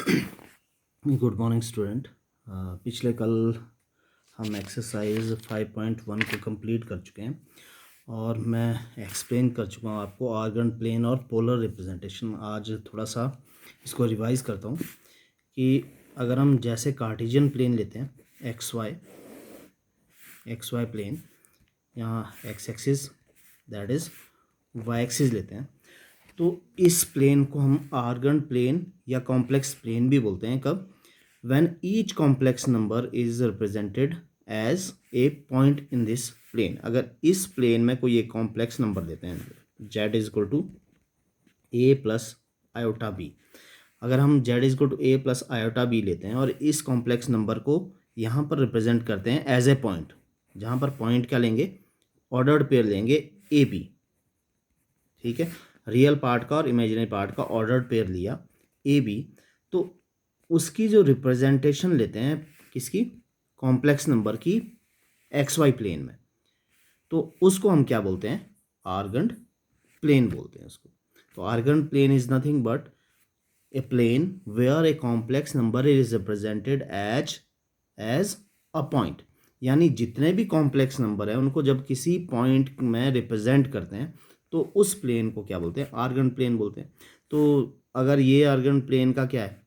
Good morning student. पिछले कल हम एक्सरसाइज 5.1 को कंप्लीट कर चुके हैं और मैं एक्सप्लेन कर चुका हूँ आपको आर्गन प्लेन और पोलर रिप्रेजेंटेशन। आज थोड़ा सा इसको रिवाइज करता हूँ कि अगर हम जैसे कार्टेशियन प्लेन लेते हैं एक्स वाई प्लेन, यहाँ X axis that is Y axis लेते हैं, तो इस प्लेन को हम आर्गन प्लेन या कॉम्प्लेक्स प्लेन भी बोलते हैं। कब? When each complex number is represented as a point in this plane. अगर इस प्लेन में कोई एक कॉम्प्लेक्स नंबर देते हैं, z is equal to A plus iota B, अगर हम z is equal to A plus iota B लेते हैं और इस कॉम्प्लेक्स नंबर को यहाँ पर रिप्रेजेंट करते हैं एज ए पॉइंट, जहाँ पर पॉइंट क्या लेंगे? ऑर्डर्ड पेयर लेंगे ए बी। ठीक है, रियल पार्ट का और इमेजिनरी पार्ट का ऑर्डर्ड पेयर लिया ए बी, तो उसकी जो रिप्रेजेंटेशन लेते हैं किसकी? कॉम्प्लेक्स नंबर की एक्स वाई प्लेन में, तो उसको हम क्या बोलते हैं? आर्गन प्लेन बोलते हैं उसको। तो Argand plane is nothing but a plane where a complex number is represented as a point. यानी जितने भी कॉम्प्लेक्स नंबर हैं उनको जब किसी पॉइंट में रिप्रेजेंट करते हैं तो उस प्लेन को क्या बोलते हैं? आर्गन प्लेन बोलते हैं। तो अगर ये आर्गन प्लेन का क्या है?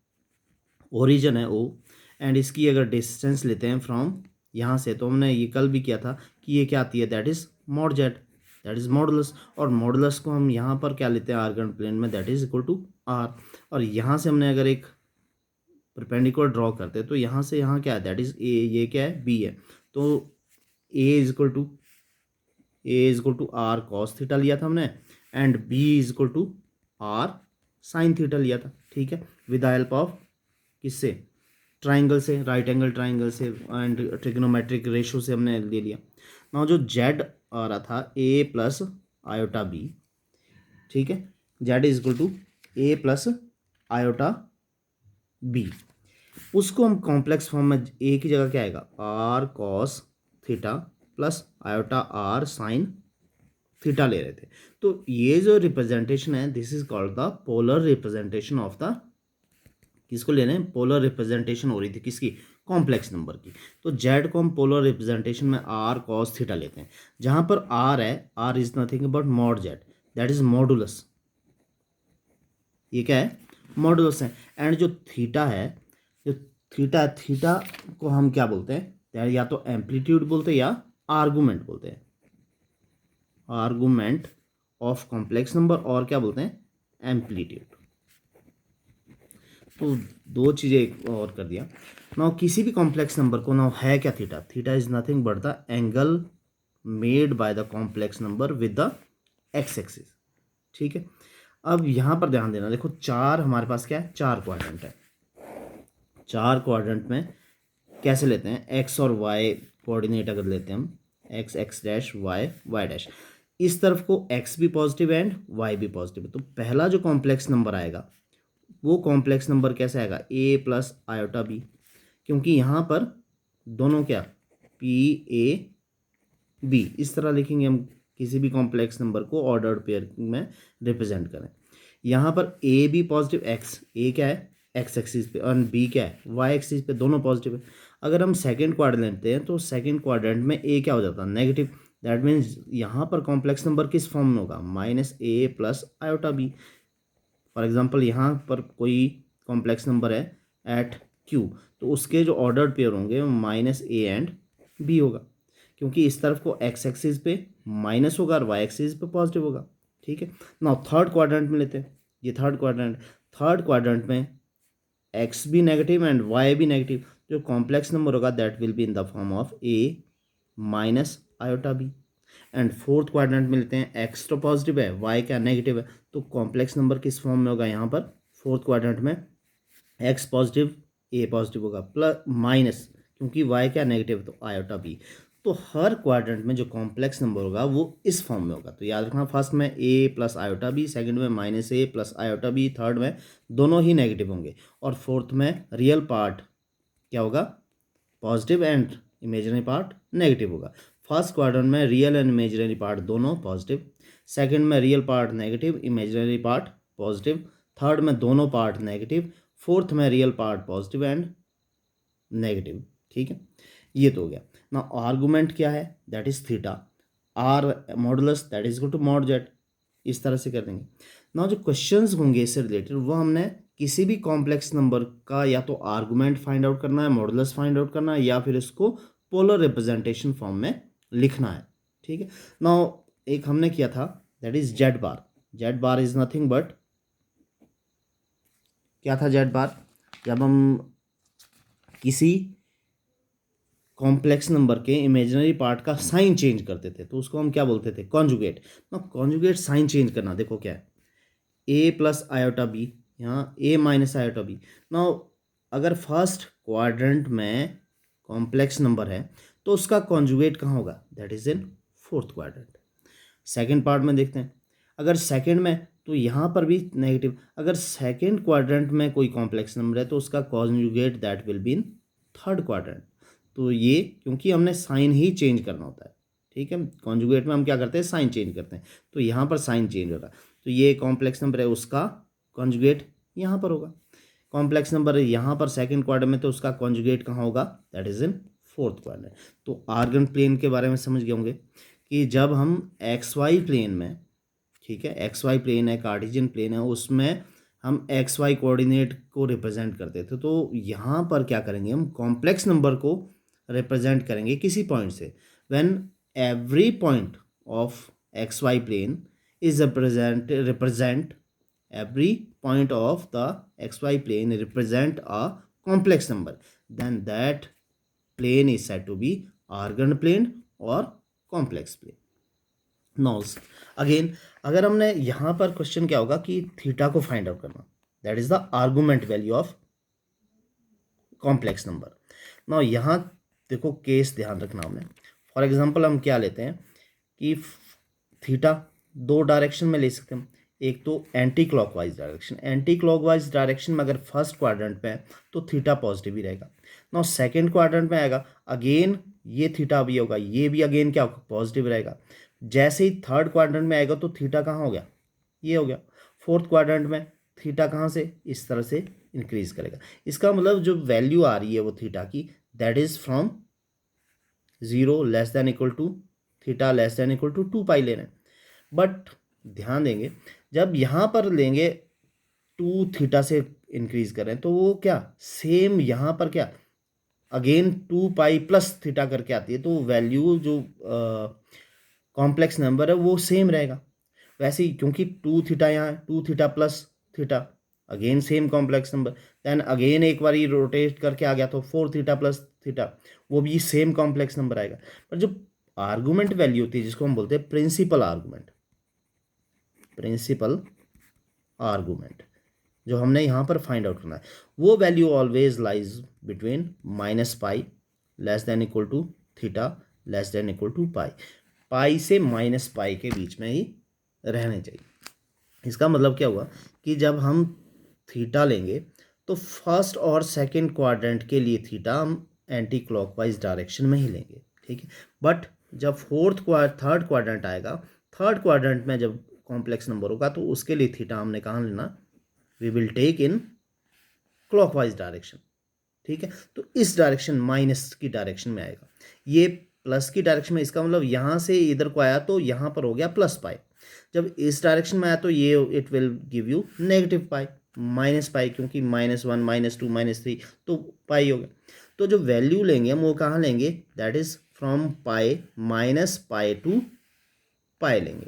ओरिजिन है ओ, एंड इसकी अगर डिस्टेंस लेते हैं फ्रॉम यहाँ से, तो हमने ये कल भी किया था कि ये क्या आती है? That is mod Z, that is modulus. और मॉडुलस को हम यहाँ पर क्या लेते हैं आर्गन प्लेन में? That is equal to R. और यहाँ से हमने अगर एक परपेंडिकुलर ड्रॉ करते हैं तो यहाँ से यहाँ क्या है? दैट इज़ ए, ये क्या है? बी है। तो a is equal to are cos theta लिया था हमने, and b is equal to r sine theta लिया था। ठीक है, विद द हेल्प ऑफ किससे? ट्राइंगल से, राइट एंगल ट्राइंगल से एंड ट्रिग्नोमेट्रिक रेशो से हमने ले लिया। नाउ जो जेड आ रहा था ए प्लस आयोटा बी, ठीक है, Z is equal to A plus iota B, उसको हम कॉम्प्लेक्स फॉर्म में ए की जगह क्या आएगा? R cos theta plus iota R sine theta ले रहे थे। तो ये जो रिप्रेजेंटेशन है this is called the polar representation of the, किसको ले रहे हैं? पोलर रिप्रेजेंटेशन हो रही थी किसकी? कॉम्प्लेक्स नंबर की। तो जेड को हम पोलर रिप्रेजेंटेशन में आर कॉस थीटा लेते हैं, जहां पर आर है, R is nothing but mod Z, that is modulus. ये क्या है? मॉडुलस है। एंड जो थीटा है, जो थीटा को हम क्या बोलते हैं? या तो एम्पलीट्यूड बोलते हैं या आर्गुमेंट बोलते हैं, आर्गुमेंट ऑफ कॉम्प्लेक्स नंबर, और क्या बोलते हैं? एम्पलीट्यूड। तो दो चीज़ें और कर दिया। नाउ किसी भी कॉम्प्लेक्स नंबर को, नाउ है क्या? Theta is nothing but the angle made by the complex number with the x axis. ठीक है, अब यहाँ पर ध्यान देना, देखो चार हमारे पास क्या है? चार क्वाड्रेंट है। चार क्वाड्रेंट में कैसे लेते हैं? एक्स और वाई कोऑर्डिनेट अगर लेते हैं हम, X X dash Y Y dash, इस तरफ को एक्स भी पॉजिटिव एंड वाई भी पॉजिटिव है, तो पहला जो कॉम्प्लेक्स नंबर आएगा वो कॉम्प्लेक्स नंबर कैसे आएगा? ए प्लस आयोटा बी, क्योंकि यहाँ पर दोनों क्या? पी ए बी, इस तरह लिखेंगे हम किसी भी कॉम्प्लेक्स नंबर को ऑर्डर्ड पेयर में रिप्रेजेंट करें। यहाँ पर ए बी पॉजिटिव, एक्स ए क्या है? एक्स एक्सिस पे, और बी क्या है? वाई एक्सिस पे, दोनों पॉजिटिव है। अगर हम सेकेंड क्वाड्रेंट लेते हैं तो सेकेंड क्वाड्रेंट में ए क्या हो जाता है? नेगेटिव। दैट मीन्स यहाँ पर कॉम्प्लेक्स नंबर किस फॉर्म में होगा? Minus A plus iota B. For example यहाँ पर कोई कॉम्प्लेक्स नंबर है एट क्यू, तो उसके जो ऑर्डर्ड पेयर होंगे वो माइनस ए एंड बी होगा, क्योंकि इस तरफ को एक्स एक्सिस पे माइनस होगा और वाई एक्सिस पे पॉजिटिव होगा। ठीक है, नाउ थर्ड क्वाड्रेंट में लेते हैं, ये थर्ड क्वाड्रेंट में एक्स भी नेगेटिव एंड वाई भी नेगेटिव, जो कॉम्प्लेक्स नंबर होगा that will be in the form of A minus iota B. And fourth quadrant में लेते हैं, एक्स तो पॉजिटिव है, वाई क्या नेगेटिव है, तो कॉम्प्लेक्स नंबर किस फॉर्म में होगा? यहाँ पर फोर्थ क्वाड्रेंट में एक्स पॉजिटिव ए पॉजिटिव होगा, प्लस माइनस, क्योंकि वाई क्या नेगेटिव है, तो आयोटा बी। तो हर क्वाड्रेंट में जो कॉम्प्लेक्स नंबर होगा वो इस फॉर्म में होगा। तो याद रखना, फर्स्ट में ए प्लस आयोटा बी, सेकंड में minus A plus iota B, third में दोनों ही नेगेटिव होंगे, और फोर्थ में रियल पार्ट क्या होगा? Positive and imaginary part negative होगा। फर्स्ट क्वाड्रेंट में रियल एंड इमेजिनरी पार्ट दोनों पॉजिटिव, सेकंड में real part negative, imaginary part positive, third में दोनों पार्ट नेगेटिव, फोर्थ में real part positive and negative, ठीक है। ये तो हो गया ना। आर्गूमेंट क्या है, that is theta, R modulus that is equal to mod Z, इस तरह से कर देंगे ना। जो क्वेश्चंस होंगे इससे रिलेटेड वो हमने किसी भी कॉम्प्लेक्स नंबर का या तो आर्गूमेंट फाइंड आउट करना है, मॉडुलस फाइंड आउट करना है, या फिर इसको पोलर रिप्रेजेंटेशन फॉर्म में लिखना है, ठीक है ना। एक हमने किया था that is Z bar. Z bar is nothing but, क्या था जेड बार, जब हम किसी कॉम्प्लेक्स नंबर के इमेजिनरी पार्ट का साइन चेंज करते थे तो उसको हम क्या बोलते थे, कॉन्जुगेट ना। कॉन्जुगेट साइन चेंज करना, देखो क्या है, ए प्लस आयोटा बी, यहाँ ए माइनस आयोटा बी ना। अगर फर्स्ट क्वाड्रेंट में कॉम्प्लेक्स नंबर है तो उसका कॉन्जुगेट कहाँ होगा, that is in fourth quadrant. Second part में देखते हैं, अगर सेकेंड में तो यहाँ पर भी नेगेटिव। अगर सेकेंड क्वाड्रेंट में कोई कॉम्प्लेक्स नंबर है तो उसका conjugate that will be in third quadrant. तो ये क्योंकि हमने साइन ही चेंज करना होता है, ठीक है। कॉन्जुगेट में हम क्या करते हैं, साइन चेंज करते हैं, तो यहाँ पर साइन चेंज हो रहा है। तो ये कॉम्प्लेक्स नंबर है, उसका कॉन्जुगेट यहाँ पर होगा। कॉम्प्लेक्स नंबर है यहाँ पर सेकंड क्वाड्रेंट में, तो उसका कॉन्जुगेट कहाँ होगा, that is in fourth quadrant. तो आर्गन प्लेन के बारे में समझ गए होंगे कि जब हम एक्स वाई प्लेन में, ठीक है, एक्स वाई प्लेन है, कार्टेशियन प्लेन है, उसमें हम एक्स वाई कोऑर्डिनेट को रिप्रेजेंट करते थे। तो यहाँ पर क्या करेंगे, हम कॉम्प्लेक्स नंबर को रिप्रेजेंट करेंगे किसी पॉइंट से। When every point of X Y plane is represent every point of the xy plane represent a complex number, then that plane is said to be argand plane or complex plane. Now again, अगर हमने यहाँ पर question क्या होगा कि theta को find out करना, that is the argument value of complex number. Now यहाँ देखो केस ध्यान रखना हमने। फॉर एग्जांपल हम क्या लेते हैं कि थीटा दो डायरेक्शन में ले सकते हैं। एक तो anti clockwise direction, anti clockwise direction में अगर फर्स्ट क्वाड्रेंट में है तो थीटा पॉजिटिव ही रहेगा। नाउ सेकंड क्वाड्रेंट में आएगा, अगेन ये थीटा भी होगा, ये भी अगेन क्या होगा, पॉजिटिव रहेगा। जैसे ही थर्ड क्वाड्रेंट में आएगा तो थीटा कहाँ हो गया, ये हो गया। फोर्थ क्वाड्रेंट में थीटा कहाँ से, इस तरह से इंक्रीज करेगा। इसका मतलब जो वैल्यू आ रही है वो थीटा की, that is from 0 less than equal to theta less than equal to 2 pi ले रहे हैं। बट ध्यान देंगे, जब यहाँ पर लेंगे 2 थीटा से इंक्रीज कर रहे हैं तो वो क्या सेम यहाँ पर क्या अगेन 2 पाई प्लस थीटा करके आती है, तो वैल्यू जो कॉम्प्लेक्स नंबर है वो सेम रहेगा। वैसे ही क्योंकि 2 थीटा यहाँ 2 theta plus theta, again same complex number, then again एक बार रोटेट करके आ गया तो 4 थीटा प्लस थीटा, वो भी सेम कॉम्प्लेक्स नंबर आएगा। पर जो आर्गुमेंट वैल्यू होती है जिसको हम बोलते हैं प्रिंसिपल आर्गुमेंट, प्रिंसिपल आर्गुमेंट जो हमने यहाँ पर फाइंड आउट करना है, वो value always lies between minus pi less than equal to theta less than equal to pi, pi से माइनस पाई के बीच में ही रहने चाहिए। इसका मतलब क्या हुआ कि जब हम थीटा लेंगे तो फर्स्ट और सेकंड क्वाड्रेंट के लिए थीटा हम एंटी क्लॉकवाइज डायरेक्शन में ही लेंगे, ठीक है। बट जब थर्ड क्वाड्रेंट आएगा, थर्ड क्वाड्रेंट में जब कॉम्प्लेक्स नंबर होगा तो उसके लिए थीटा हमने कहाँ लेना, we will take in clockwise direction, ठीक है। तो इस डायरेक्शन माइनस की डायरेक्शन में आएगा, ये प्लस की डायरेक्शन में, इसका मतलब यहाँ से इधर को आया तो यहाँ पर हो गया प्लस पाई। जब इस डायरेक्शन में आया तो ये it will give you negative pi, minus पाई, क्योंकि -1 -2 -3 तो पाई हो गया। तो जो वैल्यू लेंगे हम वो कहाँ लेंगे, that is from pi minus pi to pi लेंगे,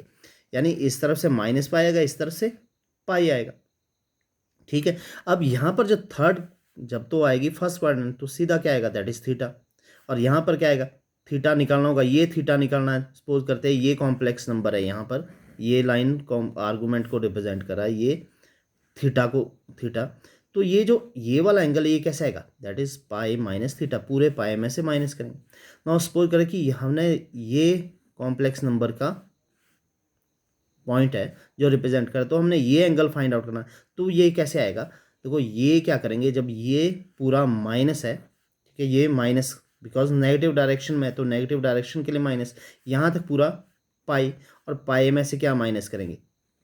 यानी इस तरफ से माइनस पाई आएगा, इस तरफ से पाई आएगा, ठीक है। अब यहाँ पर जो थर्ड जब तो आएगी फर्स्ट क्वाड्रेंट तो सीधा क्या आएगा, दैट इज थीटा, और यहाँ पर क्या आएगा, थीटा निकालना होगा, ये थीटा निकालना है। सपोज करते हैं ये कॉम्प्लेक्स नंबर है, यहाँ पर ये लाइन आर्गूमेंट को रिप्रेजेंट कर रहा है, ये थीटा को थीटा, तो ये जो ये वाला एंगल ये कैसे आएगा, that is pi minus theta, पूरे पाई में से माइनस करेंगे। नाउ सपोज करें कि हमने ये कॉम्प्लेक्स नंबर का पॉइंट है जो रिप्रेजेंट करे, तो हमने ये एंगल फाइंड आउट करना है। तो ये कैसे आएगा, देखो ये क्या करेंगे, जब ये पूरा माइनस है, ठीक है, ये माइनस बिकॉज नेगेटिव डायरेक्शन में, तो नेगेटिव डायरेक्शन के लिए माइनस, यहाँ तक पूरा पाई, और पाई में से क्या माइनस करेंगे,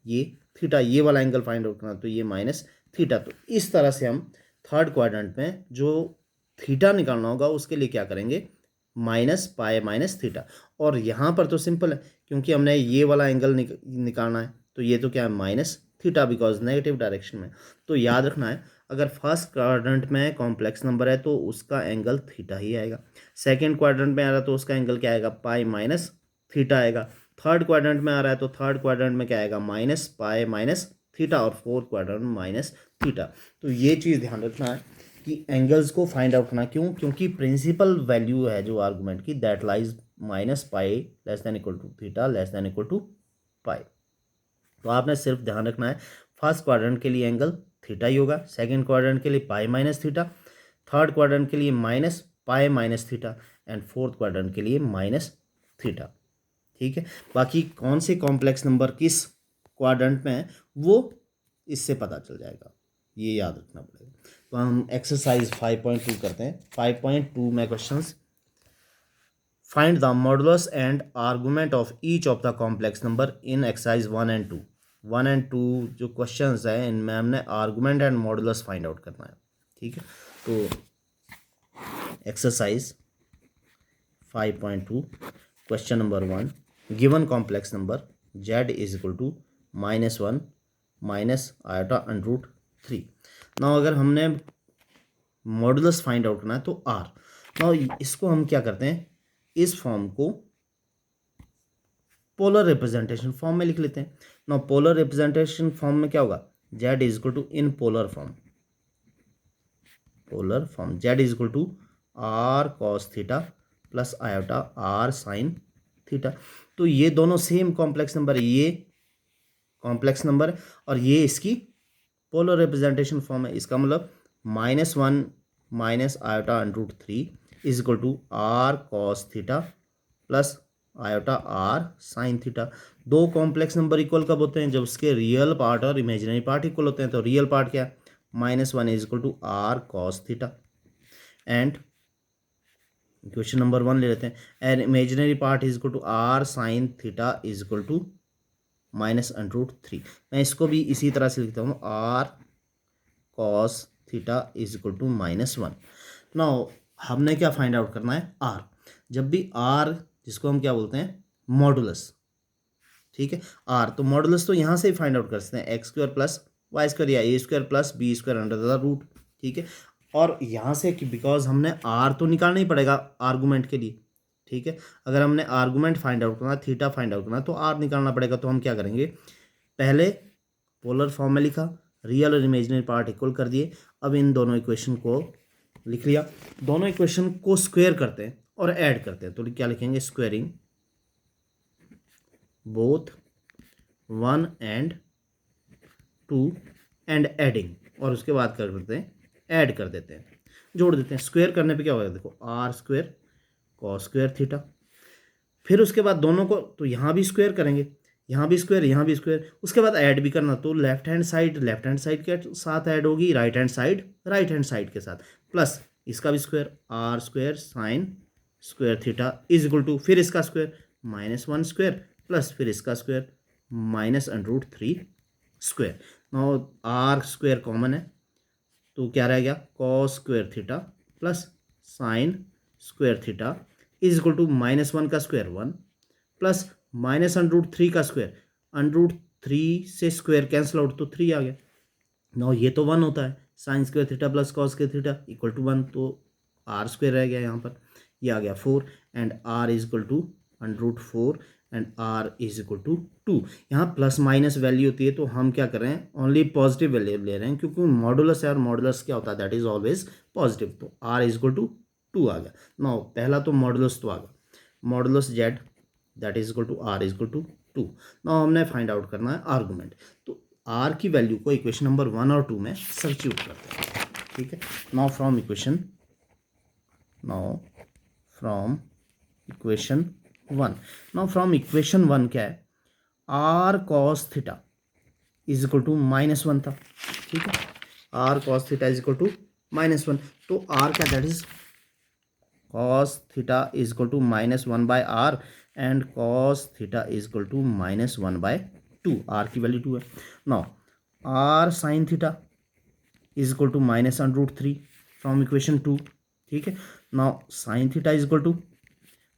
ये थीटा, ये वाला एंगल फाइंड आउट करना, तो ये माइनस थीटा। तो इस तरह से हम थर्ड क्वाड्रेंट में जो थीटा निकालना होगा उसके लिए क्या करेंगे, माइनस पाई माइनस थीटा। और यहाँ पर तो सिंपल है क्योंकि हमने ये वाला एंगल निकालना है, तो ये तो क्या है minus theta because negative direction में। तो याद रखना है अगर फर्स्ट क्वाड्रेंट में कॉम्प्लेक्स नंबर है तो उसका एंगल थीटा ही आएगा, सेकेंड क्वाड्रेंट में आ रहा है तो उसका एंगल क्या आएगा, पाई माइनस थीटा आएगा, थर्ड क्वाड्रेंट में आ रहा है तो थर्ड क्वाड्रेंट में क्या आएगा, माइनस पाई माइनस थीटा, और फोर्थ क्वाड्रेंट में माइनस थीटा। तो ये चीज़ ध्यान रखना है कि एंगल्स को फाइंड आउट करना, क्यों, क्योंकि प्रिंसिपल वैल्यू है जो आर्गूमेंट की that lies minus pi less than equal to theta less than equal to pi. तो आपने सिर्फ ध्यान रखना है फर्स्ट क्वाड्रेंट के लिए एंगल थीटा ही होगा, सेकेंड क्वाड्रेंट के लिए पाई माइनस थीटा, थर्ड क्वाड्रेंट के लिए minus pi minus theta, and fourth quadrant के लिए माइनस थीटा। ठीक है, बाकी कौन से कॉम्प्लेक्स नंबर किस क्वाड्रेंट में है वो इससे पता चल जाएगा, ये याद रखना पड़ेगा। तो हम एक्सरसाइज 5.2 करते हैं। 5.2 में questions, find the modulus and argument of each of the complex number in exercise 1 and 2। 1 and 2 जो क्वेश्चंस हैं इनमें हमने argument and modulus find out करना है। ठीक है, तो exercise 5.2 question number 1, given complex number z is equal to -1 minus iota under root 3। ना अगर हमने मॉडुलस फाइंड आउट करना है तो r, ना इसको हम क्या करते हैं, इस फॉर्म को पोलर रिप्रेजेंटेशन फॉर्म में लिख लेते हैं। ना पोलर रिप्रेजेंटेशन फॉर्म में क्या होगा, z is equal to in polar form, polar form z is equal to r cos theta plus iota r sin theta. तो ये दोनों सेम कॉम्प्लेक्स नंबर है, ये कॉम्प्लेक्स नंबर और ये इसकी पोलर रिप्रेजेंटेशन फॉर्म है। इसका मतलब -1 minus iota under root 3 is equal to r cos theta plus iota r sin theta. दो कॉम्प्लेक्स नंबर इक्वल कब होते हैं, जब उसके रियल पार्ट और इमेजिनरी पार्ट इक्वल होते हैं। तो रियल पार्ट क्या है, -1 is equal to r cos theta, and question number 1 ले लेते हैं, and imaginary part is equal to r sin theta is equal to minus under root 3। मैं इसको भी इसी तरह से लिखता हूँ, r cos theta is equal to -1। Now हमने क्या फाइंड आउट करना है, r। जब भी r, जिसको हम क्या बोलते हैं, मॉडुलस, ठीक है, r, तो मॉडुलस तो यहाँ से ही फाइंड आउट कर सकते हैं, x square plus y square या a square plus b square under the root. ठीक है, और यहाँ से कि बिकॉज हमने r तो निकालना ही पड़ेगा आर्गूमेंट के लिए। ठीक है, अगर हमने आर्गूमेंट फाइंड आउट करना, थीटा फाइंड आउट करना, तो r निकालना पड़ेगा। तो हम क्या करेंगे, पहले पोलर फॉर्म में लिखा, रियल और इमेजिनरी पार्ट इक्वल कर दिए। अब इन दोनों इक्वेशन को लिख लिया, दोनों इक्वेशन को स्क्वायर करते हैं और ऐड करते हैं। तो क्या लिखेंगे, squaring both 1 and 2 and adding, और उसके बाद कर देते हैं, ऐड कर देते हैं, जोड़ देते हैं। स्क्वायर करने पे क्या होगा, देखो r square cos square theta, फिर उसके बाद दोनों को, तो यहाँ भी स्क्वायर करेंगे, यहाँ भी स्क्वायर, यहाँ भी स्क्वायर, उसके बाद ऐड भी करना। तो लेफ्ट हैंड साइड के साथ ऐड होगी, राइट हैंड साइड के साथ, प्लस इसका भी square, r square sine square theta is equal to, फिर इसका स्क्वायर -1 स्क्वायर प्लस फिर इसका square minus under root 3 square. Now r square common है तो क्या रह गया, cos square theta plus sine square theta is equal to -1 का square 1 plus minus under root 3 का स्क्वायर, अंडर रूट 3 से स्क्वायर कैंसिल आउट तो 3 आ गया। नाउ ये तो 1 होता है, sine square theta plus cos square theta equal to 1, तो r स्क्वायर रह गया यहाँ पर, ये आ गया 4 and r is equal to under root 4 and r is equal to 2। यहाँ प्लस माइनस वैल्यू होती है तो हम क्या कर रहे हैं, ओनली पॉजिटिव वैल्यू ले रहे हैं क्योंकि मॉडुलस है और मॉडुलस क्या होता है, दैट इज ऑलवेज पॉजिटिव। तो r इज इक्वल टू 2 आ गया। नाउ पहला तो मॉडुलस तो आ गया, modulus z that is equal to r is equal to 2। Now हमने फाइंड आउट करना है आर्गूमेंट, तो r की वैल्यू को इक्वेशन नंबर 1 और 2 में सब्स्टिट्यूट करते हैं। ठीक है, now from equation 1, now from equation 1 क्या है, r cos theta is equal to -1 था। ठीक है, r cos theta is equal to -1, तो r क्या, that is cos theta is equal to -1/r and cos theta is equal to -1/2, r की value 2 है। Now r sin theta is equal to minus under root 3 from equation 2, ठीक है। Now sine theta is equal to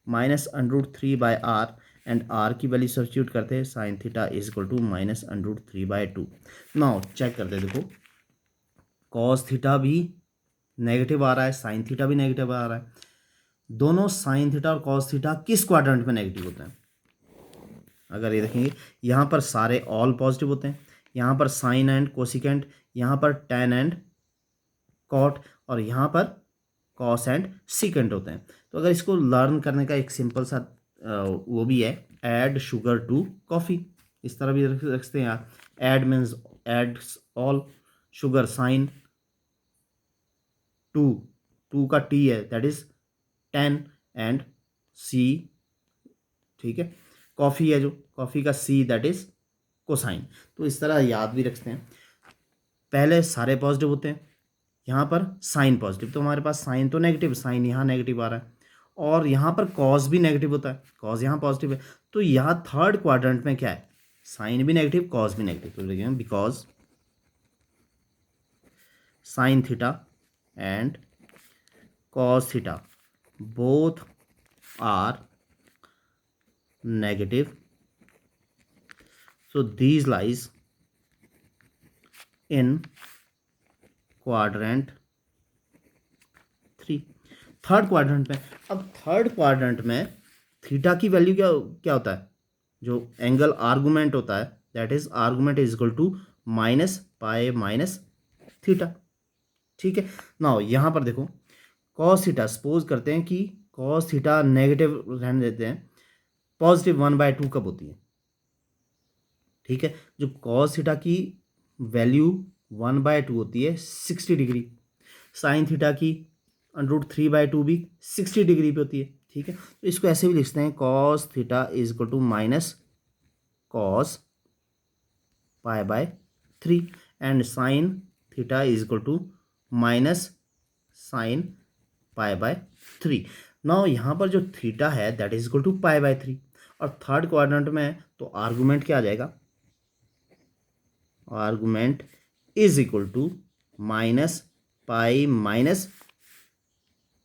minus under root 3 by R, and R की value substitute करते हैं, sine theta is equal to minus under root 3 by 2। Now check करते हैं, देखो cos theta भी negative आ रहा है, साइन थीटा भी नेगेटिव आ रहा है। दोनों साइन थीटा और कॉस थीटा किस क्वाड्रेंट में नेगेटिव होते हैं? अगर ये देखेंगे, यहाँ पर सारे ऑल पॉजिटिव होते हैं, यहाँ पर साइन एंड कोसिकेंट, यहाँ पर टेन एंड कॉट, और यहाँ पर कॉस एंड सीकेंट होते हैं। तो अगर इसको लर्न करने का एक सिंपल सा वो भी है, ऐड शुगर टू कॉफ़ी, इस तरह भी रख सकते हैं यार। Add means add all, sugar sine, to का टी है दैट इज 10 एंड सी, ठीक है। कॉफ़ी है जो, कॉफ़ी का सी दैट इज कोसाइन। तो इस तरह याद भी रखते हैं। पहले सारे पॉजिटिव होते हैं, यहाँ पर साइन पॉजिटिव, तो हमारे पास साइन तो नेगेटिव, साइन यहाँ नेगेटिव आ रहा है, और यहाँ पर कॉस भी नेगेटिव होता है, कॉस यहाँ पॉजिटिव है। तो यहाँ थर्ड क्वाड्रेंट में क्या है, साइन भी नेगेटिव कॉस भी नेगेटिव। तो देखिए because sine theta and cos theta both are negative, so these lies in quadrant 3, third quadrant में। अब थर्ड क्वाड्रेंट में थीटा की वैल्यू क्या क्या होता है, जो एंगल आर्गुमेंट होता है that is argument is equal to minus pi minus theta, ठीक है। नाउ यहाँ पर देखो कॉस थीटा, सपोज करते हैं कि कॉस थीटा नेगेटिव रहने देते हैं, पॉजिटिव 1/2 कब होती है, ठीक है। जो कॉस थीटा की वैल्यू 1/2 होती है 60 डिग्री, साइन थीटा की √3/2 भी 60 डिग्री पे होती है, ठीक है। तो इसको ऐसे भी लिखते हैं, cos theta is equal to minus cos π/3 and sine theta is equal to minus sine π/3। Now यहाँ पर जो थीटा है दैट इज इक्वल टू π/3, और थर्ड क्वाड्रेंट में तो आर्गुमेंट क्या आ जाएगा, argument is equal to minus pi minus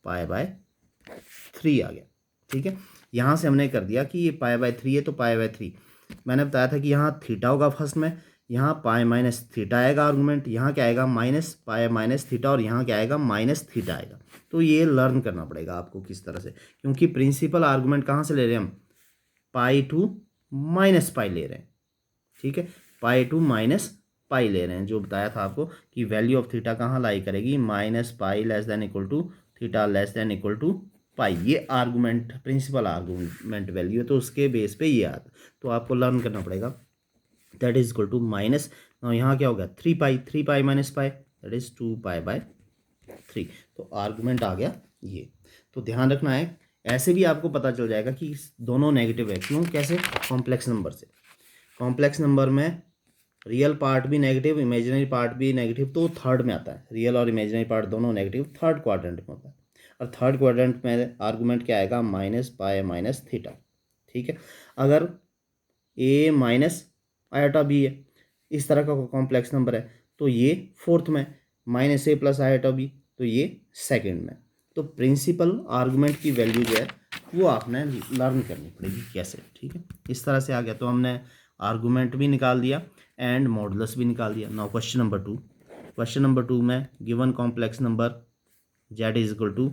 π/3 आ गया, ठीक है। यहाँ से हमने कर दिया कि ये π/3 है तो π/3, मैंने बताया था कि यहाँ थीटा होगा फर्स्ट में, यहाँ पाई माइनस थीटा आएगा आर्गुमेंट, यहाँ क्या आएगा माइनस पाई माइनस थीटा, और यहाँ क्या आएगा माइनस थीटा आएगा। तो ये लर्न करना पड़ेगा आपको किस तरह से, क्योंकि प्रिंसिपल आर्गुमेंट कहाँ से ले रहे हैं हम, पाई टू माइनस पाई ले रहे हैं, ठीक है। पाई टू माइनस पाई ले रहे हैं, जो बताया था आपको कि वैल्यू ऑफ थीटा कहाँ लाई करेगी, minus pi less than equal to theta less than equal to pi. ये आर्गुमेंट प्रिंसिपल आर्गुमेंट वैल्यू है, तो उसके बेस पे ये आता, तो आपको लर्न करना पड़ेगा। That is equal to minus, यहाँ क्या हो गया 3 pi minus pi that is 2π/3। तो आर्गुमेंट आ गया ये। तो ध्यान रखना है, ऐसे भी आपको पता चल जाएगा कि दोनों नेगेटिव है, क्यों कैसे, कॉम्प्लेक्स नंबर से। कॉम्प्लेक्स नंबर में रियल पार्ट भी नेगेटिव, इमेजिनरी पार्ट भी नेगेटिव, तो थर्ड में आता है, रियल और इमेजिनरी पार्ट दोनों नेगेटिव थर्ड क्वाड्रेंट में होता है। और थर्ड क्वाड्रेंट में आर्गुमेंट क्या आएगा, माइनस पाई माइनस थीटा, ठीक है। अगर ए माइनस आयोटा बी है, इस तरह का कॉम्प्लेक्स नंबर है, तो ये फोर्थ में, minus A plus iota B तो ये सेकंड में। तो प्रिंसिपल आर्गुमेंट की वैल्यू जो है वो आपने लर्न करनी पड़ेगी कैसे, ठीक है। इस तरह से आ गया, तो हमने आर्गुमेंट भी निकाल दिया एंड मॉडुलस भी निकाल दिया। Now question number 2, question number 2 में given complex number z is equal to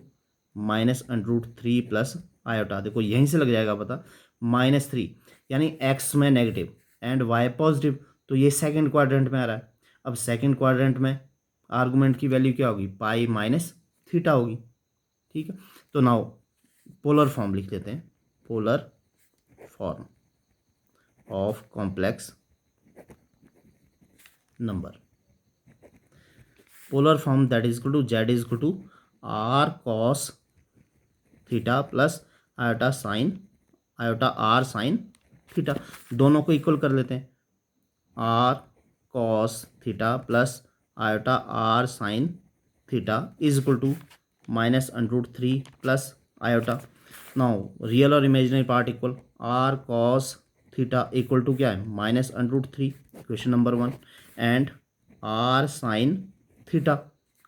minus √3 plus iota, देखो यहीं से लग जाएगा पता, -3 यानी x में नेगेटिव एंड y पॉजिटिव, तो ये सेकंड क्वाड्रेंट में आ रहा है। अब सेकंड क्वाड्रेंट में आर्गुमेंट की वैल्यू क्या होगी, पाई माइनस थीटा होगी, ठीक है। तो नाउ पोलर फॉर्म लिख लेते हैं, polar form of complex number, polar form that is equal to z is equal to r cos theta plus iota sine, iota r sine theta, दोनों को इक्वल कर लेते हैं, r cos theta plus iota r sine theta is equal to minus √3 plus iota. Now real और imaginary part equal, r cos theta equal to क्या है, minus √3, question number 1, and r sine theta,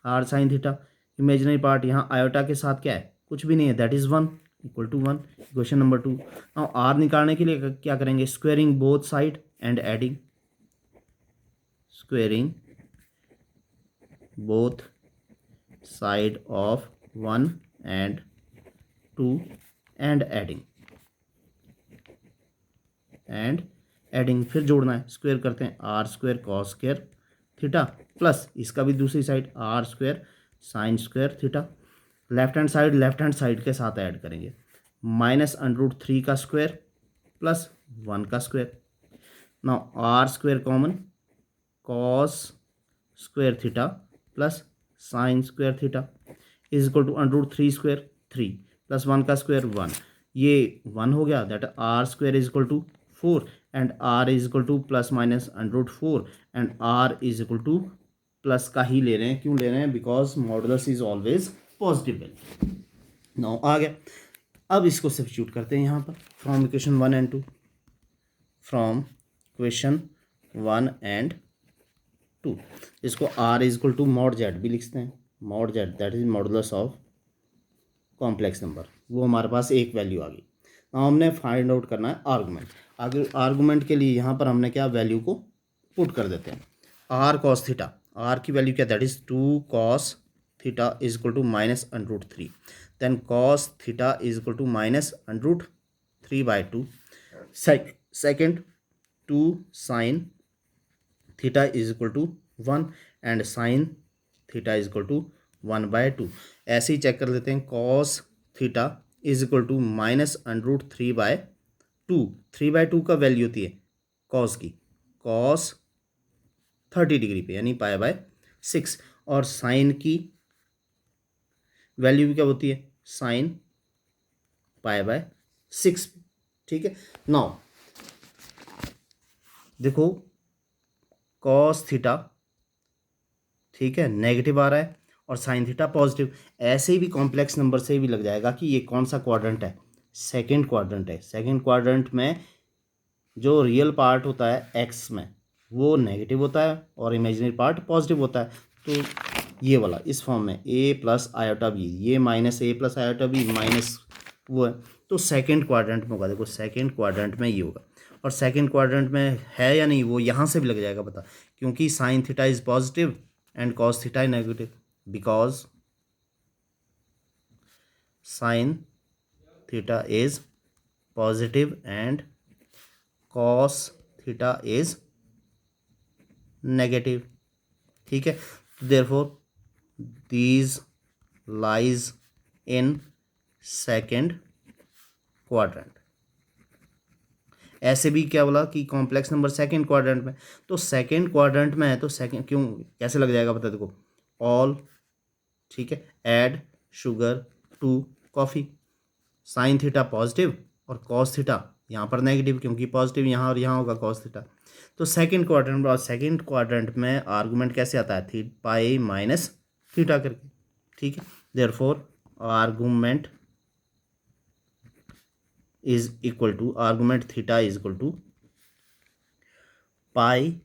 R sine theta. Imaginary part यहाँ iota के साथ क्या है, कुछ भी नहीं है, that is 1 equal to 1। Question number 2। Now R निकालने के लिए क्या करेंगे, squaring both side and adding, squaring both side of 1 and 2 and adding फिर जोड़ना है, स्क्वेयर करते हैं, R square cos square theta plus इसका भी दूसरी side R square sine square theta. Left hand side के साथ ऐड करेंगे, -√3 का स्क्वायर प्लस 1 का square. Now r square common, cos square theta plus sine square theta is equal to √3 square 3 plus 1 का square 1, ये 1 हो गया, that r square is equal to 4 and are is equal to plus minus √4 and are is equal to plus का ही ले रहे हैं, क्यों ले रहे हैं, because modulus is always positive value. Now आ गया, अब इसको सब्स्टिट्यूट करते हैं यहाँ पर from equation 1 and 2, from equation 1 and 2 इसको R is equal to mod Z भी लिखते हैं, mod Z that is modulus of complex number, वो हमारे पास एक वैल्यू आ गई। now हमने फाइंड आउट करना है आर्गूमेंट। आगे आर्गूमेंट के लिए यहाँ पर हमने क्या वैल्यू को पुट कर देते हैं, आर कॉस थीटा, आर की वैल्यू क्या, that is 2 cos theta is equal to -√3, then cos theta is equal to -√3/2, second 2 sine theta is equal to 1 and sine theta is equal to 1/2। ऐसे ही check कर लेते हैं, cos theta is equal to -√3/2, 3/2 का value होती है cos की, cos 30 degree पे यानी π/6, और साइन की वैल्यू भी क्या होती है, साइन π/6, ठीक है। नाउ देखो कॉस थीटा, ठीक है, नेगेटिव आ रहा है और साइन थीटा पॉजिटिव, ऐसे ही भी कॉम्प्लेक्स नंबर से भी लग जाएगा कि ये कौन सा क्वाड्रेंट है, सेकंड क्वाड्रेंट है। सेकंड क्वाड्रेंट में जो रियल पार्ट होता है एक्स में वो नेगेटिव होता है और इमेजिनरी पार्ट पॉजिटिव होता है, तो ये वाला इस फॉर्म में a प्लस आयोटा बी, ये -a plus iota B minus वो है, तो सेकंड क्वाड्रेंट में होगा। देखो सेकंड क्वाड्रेंट में ये होगा, और सेकंड क्वाड्रेंट में है या नहीं वो यहाँ से भी लग जाएगा पता, क्योंकि sign theta is positive and cos theta is negative, because sine theta is positive and cos theta is negative, ठीक है। Therefore these lies in second quadrant. ऐसे भी क्या बोला कि कॉम्प्लेक्स नंबर सेकंड क्वाड्रेंट में, तो सेकंड क्वाड्रेंट में है तो सेकंड क्यों कैसे लग जाएगा पता, देखो ऑल, ठीक है, add sugar to coffee, sine theta positive और कॉस थीटा यहाँ पर नेगेटिव, क्योंकि पॉजिटिव यहाँ और यहाँ होगा कॉस थीटा। तो सेकंड क्वाड्रेंट और सेकंड क्वाड्रेंट में आर्गूमेंट कैसे आता है, पाई माइनस थीटा करके, ठीक है। Therefore argument is equal to, argument theta is equal to pi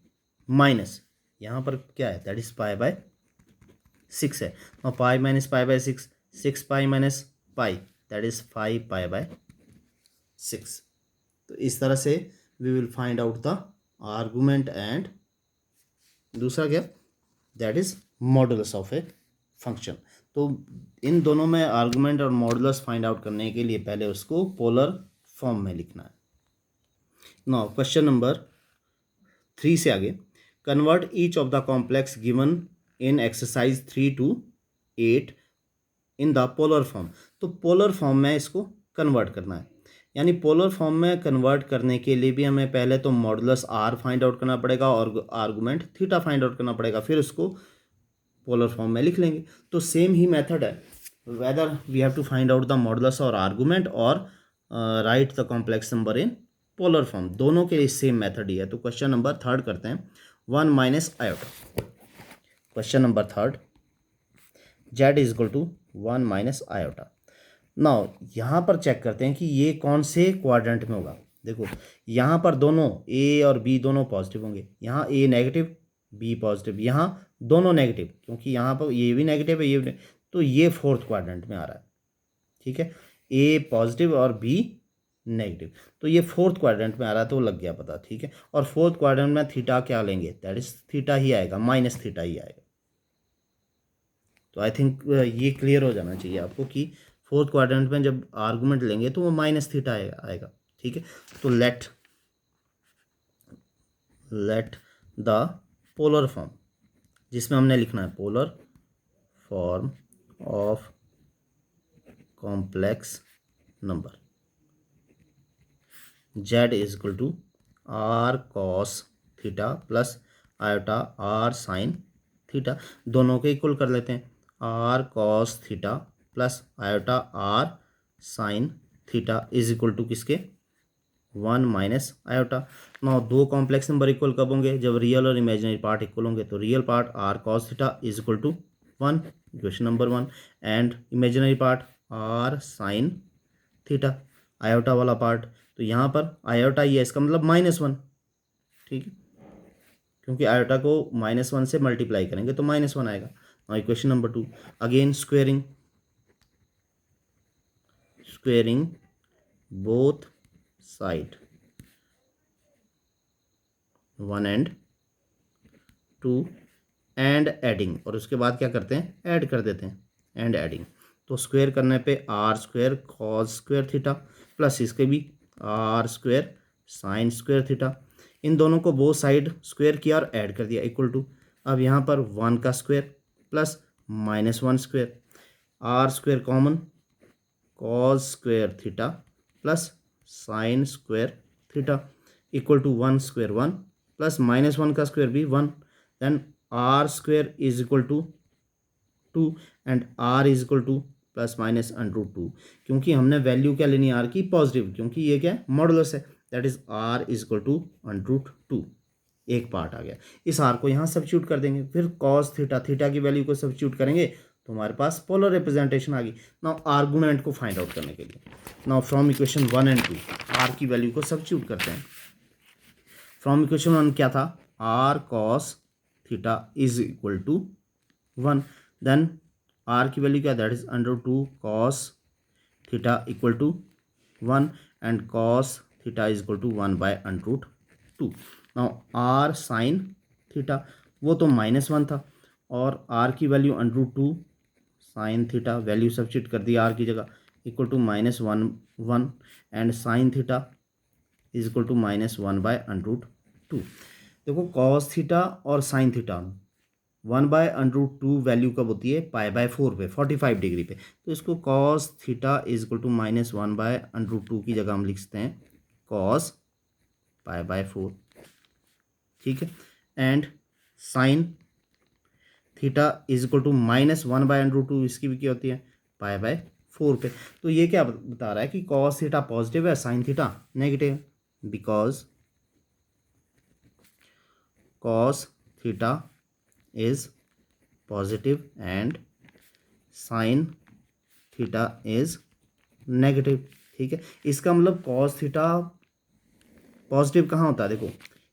minus, यहाँ पर क्या है, दैट इज π/6 है, और pi minus π/6, 6 pi minus pi that is 5 π/6। तो इस तरह से we will find out the argument and दूसरा क्या, that is modulus of a function. तो इन दोनों में आर्गूमेंट और मॉडुलस फाइंड आउट करने के लिए पहले उसको पोलर फॉर्म में लिखना है। नाउ क्वेश्चन नंबर 3 से आगे, convert each of the complex given in exercise 3 to 8 in the polar form. तो पोलर फॉर्म में इसको कन्वर्ट करना है, यानी पोलर फॉर्म में कन्वर्ट करने के लिए भी हमें पहले तो मॉडुलस आर फाइंड आउट करना पड़ेगा और आर्गूमेंट थीटा फाइंड आउट करना पड़ेगा, फिर उसको पोलर फॉर्म में लिख लेंगे। तो सेम ही मेथड है, whether we have to find out the modulus और आर्गूमेंट और write the complex number in polar form, दोनों के लिए सेम मेथड ही है। तो क्वेश्चन नंबर 3 करते हैं, 1 minus iota. Question number 3, Z is equal to 1 minus iota. Now यहाँ पर चेक करते हैं कि ये कौन से क्वाड्रेंट में होगा। देखो यहाँ पर दोनों ए और बी दोनों पॉजिटिव होंगे, यहाँ ए नेगेटिव बी पॉजिटिव, यहाँ दोनों नेगेटिव, क्योंकि यहाँ पर ये भी नेगेटिव है, ये भी तो ये फोर्थ क्वाड्रेंट में आ रहा है, ठीक है। ए पॉजिटिव और बी नेगेटिव, तो ये फोर्थ क्वाड्रेंट में आ रहा है, तो लग गया पता, ठीक है। और फोर्थ क्वाड्रेंट में थीटा क्या लेंगे, दैट इज थीटा ही आएगा, माइनस थीटा ही आएगा। तो आई थिंक ये क्लियर हो जाना चाहिए आपको कि फोर्थ क्वाड्रेंट में जब आर्गूमेंट लेंगे तो वो माइनस थीटा आएगा, ठीक है। तो लेट द पोलर फॉर्म, जिसमें हमने लिखना है polar form of complex number z is equal to are cos theta plus iota R sine theta, दोनों को इक्वल कर लेते हैं, R cos theta plus iota R sine theta is equal to किसके, 1 माइनस आयोटा। नाउ दो complex number equal कब होंगे, जब रियल और इमेजिनरी पार्ट इक्वल होंगे। तो real part R cos theta is equal to 1, equation number 1, and imaginary part R sine theta, iota वाला part, तो यहाँ पर आयोटा ही है, इसका मतलब -1, ठीक है, क्योंकि आयोटा को -1 से मल्टीप्लाई करेंगे तो -1 आएगा। Now equation number 2, again squaring both side 1 and 2 and adding, और उसके बाद क्या करते हैं, ऐड कर देते हैं, एंड एडिंग। तो स्क्वेयर करने पे r square cos square theta plus इसके भी r square sine square theta, इन दोनों को बोथ साइड स्क्वेयर किया और ऐड कर दिया इक्वल टू, अब यहाँ पर 1 का square plus -1 square, R square common, cos square theta plus sine square theta equal to 1 square 1 plus -1 का स्क्वेयर भी 1, then R square is equal to 2 and are is equal to plus minus √2, क्योंकि हमने value क्या लेनी है are की, positive, क्योंकि ये क्या है, मॉडुलस है, that is R is equal to √2, एक पार्ट आ गया। इस आर को यहाँ सब्स्टिट्यूट कर देंगे, फिर कॉस थीटा, थीटा की वैल्यू को सब्स्टिट्यूट करेंगे तो हमारे पास पोलर रिप्रेजेंटेशन आ गई। नाउ आर्गूमेंट को फाइंड आउट करने के लिए, now from equation 1 and 2 R की वैल्यू को सब्स्टिट्यूट करते हैं। फ्रॉम इक्वेशन 1 क्या था, R cos theta is equal to 1, then R की वैल्यू क्या, that is √2 cos theta equal to 1 and cos theta is equal to 1 by √2। Now R sine theta, वो तो -1 था, और आर की value √2 sine theta, value substitute कर दी R की जगह, equal to -1 and sine theta is equal to -1 by √2। देखो कॉस थीटा और साइन थीटा 1 बाय √2 वैल्यू कब होती है, π/4 पे, 45 डिग्री पे, तो इसको cos theta is equal to -1 by √2 की जगह हम लिख सकते हैं कॉस π/4, ठीक है, and sine theta is equal to -1 by √2, इसकी भी क्या होती है, π/4 पे। तो ये क्या बता रहा है कि कॉस थीटा पॉजिटिव है, sine theta negative, because cos theta is positive and sine theta is negative, ठीक है। इसका मतलब कॉस थीटा पॉजिटिव कहाँ होता है, देखो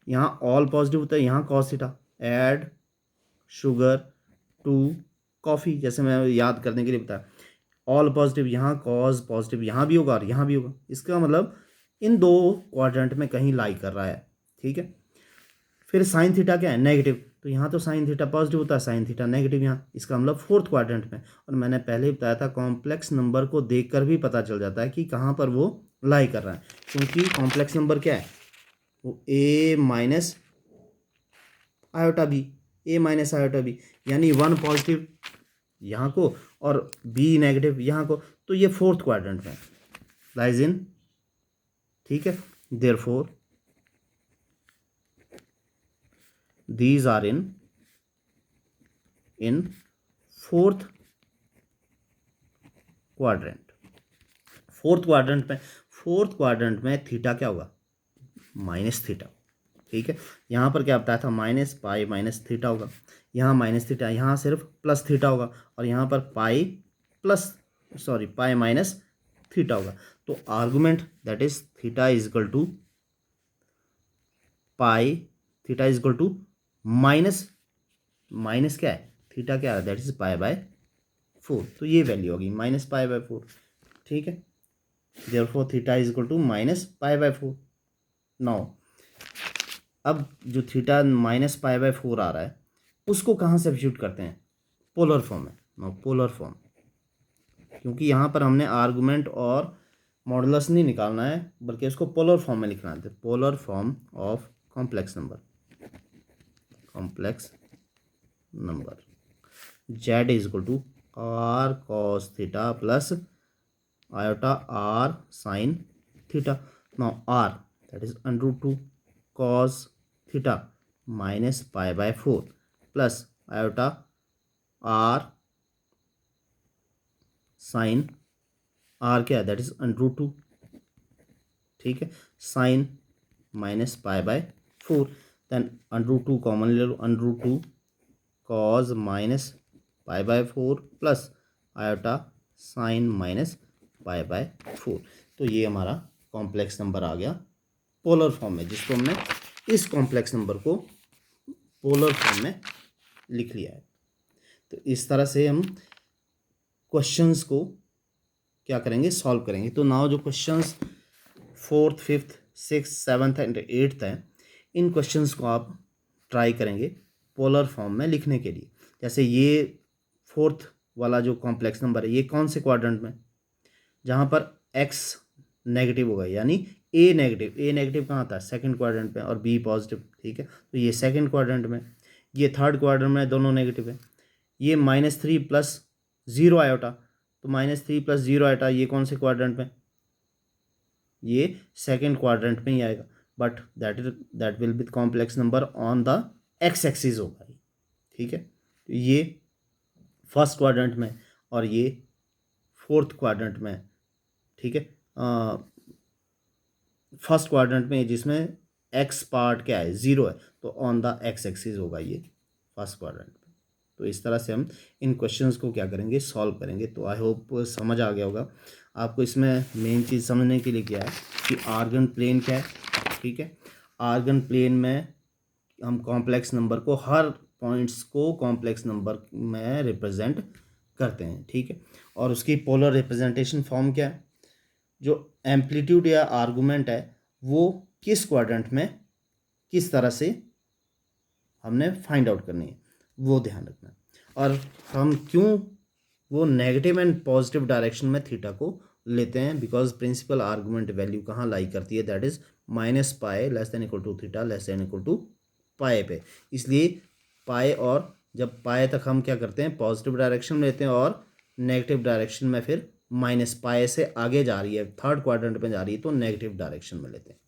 यहाँ ऑल पॉजिटिव होता है, यहाँ cos theta, add sugar to coffee, जैसे मैं याद करने के लिए बताया, ऑल पॉजिटिव, यहाँ कॉस पॉजिटिव, यहाँ भी होगा और यहाँ भी होगा, इसका मतलब इन दो क्वाड्रेंट में कहीं लाई कर रहा है, ठीक है। फिर साइन थीटा क्या है, नेगेटिव, तो यहाँ तो साइन थीटा पॉजिटिव होता है, साइन थीटा नेगेटिव यहाँ, इसका मतलब फोर्थ क्वाड्रेंट में। और मैंने पहले ही बताया था कॉम्प्लेक्स नंबर को देखकर भी पता चल जाता है कि कहाँ पर वो लाई कर रहा है, क्योंकि कॉम्प्लेक्स नंबर क्या है, वो ए माइनस आयोटा बी, ए माइनस आयोटा बी, यानी 1 पॉजिटिव यहाँ को और बी नेगेटिव यहाँ को, तो ये फोर्थ क्वाड्रेंट में लाइज इन, ठीक है। Therefore these are in fourth quadrant. Fourth quadrant में थीटा क्या होगा, माइनस थीटा, ठीक है। यहाँ पर क्या बताया था, -π माइनस थीटा होगा, यहाँ माइनस थीटा, यहाँ सिर्फ प्लस थीटा होगा, और यहाँ पर π माइनस थीटा होगा। तो argument that is theta is equal to minus minus क्या है, थीटा क्या है, दैट इज π/4, तो ये वैल्यू होगी -π/4, ठीक है। Therefore theta is equal to -π/4। Now अब जो थीटा -π/4 आ रहा है उसको कहाँ सब्स्टिट्यूट करते हैं, पोलर फॉर्म में। नाउ पोलर फॉर्म, क्योंकि यहाँ पर हमने आर्गुमेंट और मॉडुलस नहीं निकालना है बल्कि इसको पोलर फॉर्म में लिखना है। Polar form of complex number z is equal to r cos theta plus iota r sin theta. Now r that is √2 cos theta minus π/4 plus iota r sin r क्या है, that is √2, ठीक है। Sign minus π/4, then √2 common ले लो, √2 cos minus π/4 plus iota sine minus π/4। तो ये हमारा complex number आ गया पोलर फॉर्म में, जिसको हमने इस कॉम्प्लेक्स नंबर को पोलर फॉर्म में लिख लिया है। तो इस तरह से हम क्वेश्चंस को क्या करेंगे, सॉल्व करेंगे। तो नाउ जो questions 4th 5th 6th 7th and 8th हैं, इन क्वेश्चंस को आप ट्राई करेंगे पोलर फॉर्म में लिखने के लिए। जैसे ये 4th वाला जो कॉम्प्लेक्स नंबर है, ये कौन से क्वाड्रेंट में, जहाँ पर x नेगेटिव होगा, यानी a नेगेटिव कहाँ था, सेकंड क्वाड्रेंट में, और b पॉजिटिव, ठीक है। तो ये सेकंड क्वाड्रेंट में, ये थर्ड क्वाड्रेंट में, दोनों नेगेटिव है। ये -3 + 0 आयोटा, तो -3 + 0 आयोटा ये कौन से क्वाड्रेंट में, ये सेकंड क्वाड्रेंट में ही आएगा, but that will B complex number on the x axis होगा, ठीक है। तो ये फर्स्ट क्वाड्रेंट में और ये फोर्थ क्वाड्रेंट में, ठीक है। फर्स्ट क्वाड्रेंट में जिसमें x पार्ट क्या है, 0 है, तो ऑन द x एक्सिस होगा ये फर्स्ट क्वाड्रेंट में। तो इस तरह से हम इन क्वेश्चंस को क्या करेंगे, सॉल्व करेंगे। तो आई होप समझ आ गया होगा आपको। इसमें मेन चीज़ समझने के लिए क्या है कि आर्गन प्लेन क्या है, ठीक है। आर्गन प्लेन में हम कॉम्प्लेक्स नंबर को, हर पॉइंट्स को कॉम्प्लेक्स नंबर में रिप्रेजेंट करते हैं, ठीक है। और उसकी पोलर रिप्रेजेंटेशन फॉर्म क्या है, जो एम्पलीट्यूड या आर्गुमेंट है वो किस क्वाड्रेंट में किस तरह से हमने फाइंड आउट करनी है, वो ध्यान रखना। और हम क्यों वो नेगेटिव एंड पॉजिटिव डायरेक्शन में थीटा को लेते हैं, बिकॉज प्रिंसिपल आर्गुमेंट वैल्यू कहाँ लाई करती है, दैट इज -π < थीटा < पाए पे। इसलिए पाए, और जब पाए तक हम क्या करते हैं, पॉजिटिव डायरेक्शन में लेते हैं, और नेगेटिव डायरेक्शन में फिर -π से आगे जा रही है, थर्ड क्वाड्रेंट में जा रही है, तो नेगेटिव डायरेक्शन में लेते हैं।